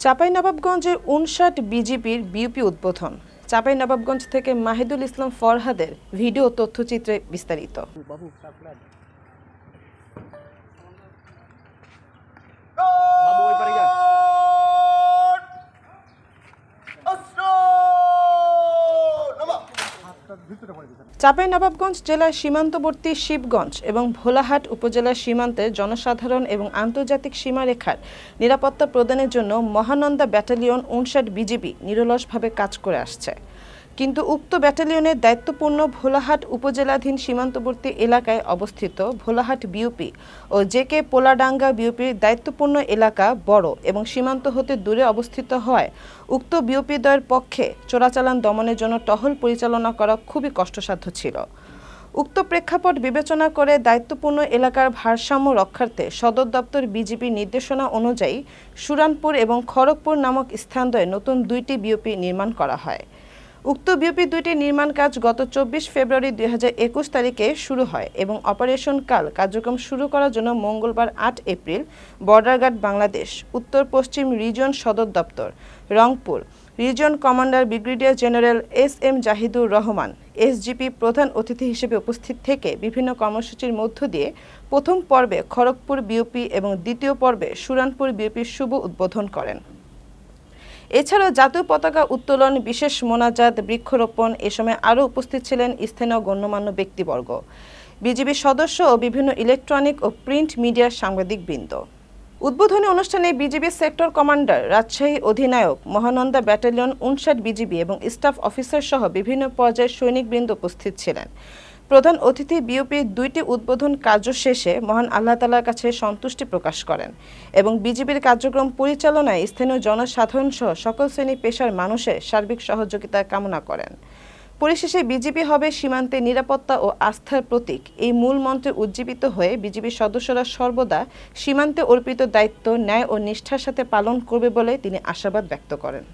চাঁপাইনবাবগঞ্জে ৫৯ বিজিবির বিউপি উদ্বোধন। চাঁপাইনবাবগঞ্জ থেকে মাহিদুল ইসলাম ফরহাদের ভিডিও তথ্যচিত্রে বিস্তারিত। চাঁপাইনবাবগঞ্জ জেলার সীমান্তবর্তী শিবগঞ্জ এবং ভোলাহাট উপজেলার সীমান্তে জনসাধারণ এবং আন্তর্জাতিক সীমারেখার নিরাপত্তা প্রদানের জন্য মহানন্দা ব্যাটালিয়ন ৫৯ বিজিবি নিরলসভাবে কাজ করে আসছে। কিন্তু উক্ত ব্যাটালিয়নের দায়িত্বপূর্ণ ভোলাহাট উপজেলাধীন সীমান্তবর্তী এলাকায় অবস্থিত ভোলাহাট বিউপি ও জেকে পোলাডাঙ্গা বিউপির দায়িত্বপূর্ণ এলাকা বড় এবং সীমান্ত হতে দূরে অবস্থিত হয় উক্ত বিউপি দ্বয়ের পক্ষে চোরাচালান দমনের জন্য টহল পরিচালনা করা খুবই কষ্টসাধ্য ছিল। উক্ত প্রেক্ষাপট বিবেচনা করে দায়িত্বপূর্ণ এলাকার ভারসাম্য রক্ষার্থে সদর দপ্তর বিজিবি নির্দেশনা অনুযায়ী সুরানপুর এবং খড়গপুর নামক স্থানদ্বয়ে নতুন ২টি বিউপি নির্মাণ করা হয়। উক্ত বিউপি ২টি নির্মাণ কাজ গত ২৪ ফেব্রুয়ারি ২০২১ তারিখে শুরু হয় এবং অপারেশন কাল কার্যক্রম শুরু করার জন্য মঙ্গলবার ৮ এপ্রিল বর্ডার গার্ড বাংলাদেশ উত্তর পশ্চিম রিজন সদর দপ্তর Rangpur region commander brigadier general S M. Zahidur Rahman SGP প্রধান অতিথি হিসেবে উপস্থিত থেকে বিভিন্ন কর্মসূচির মধ্য দিয়ে প্রথম পর্বে খড়গপুর বিউপি এবং দ্বিতীয় পর্বে সুরানপুর বিউপির শুভ উদ্বোধন করেন। এছাড়াও জাতীয় পতাকা উত্তোলন, বিশেষ মোনাজাত, বৃক্ষরোপণ এ সময় আরও উপস্থিত ছিলেন স্থানীয় গণ্যমান্য ব্যক্তিবর্গ, বিজিবি সদস্য ও বিভিন্ন ইলেকট্রনিক ও প্রিন্ট মিডিয়ার সাংবাদিকবৃন্দ। উদ্বোধনী অনুষ্ঠানে বিজিবি সেক্টর কমান্ডার, রাজশাহী অধিনায়ক, মহানন্দা ব্যাটালিয়ন ৫৯ বিজিবি এবং স্টাফ অফিসার সহ বিভিন্ন পর্যায়ের সৈনিকবৃন্দ উপস্থিত ছিলেন। প্রধান অতিথি বিউপির ২টি উদ্বোধন কার্য শেষে মহান আল্লাহ তাআলার কাছে সন্তুষ্টি প্রকাশ করেন এবং বিজিবির কার্যক্রম পরিচালনায় স্থানীয় জনসাধারণ সহ সকল শ্রেণী পেশার মানুষের সার্বিক সহযোগিতা কামনা করেন। পরিশেষে বিজিবি হবে সীমান্তে নিরাপত্তা ও আস্থার প্রতীক এই মূল মন্ত্রে উজ্জীবিত হয়ে বিজিবির সদস্যরা সর্বদা সীমান্তে অর্পিত দায়িত্ব ন্যায় ও নিষ্ঠার সাথে পালন করবে বলে তিনি আশাবাদ ব্যক্ত করেন।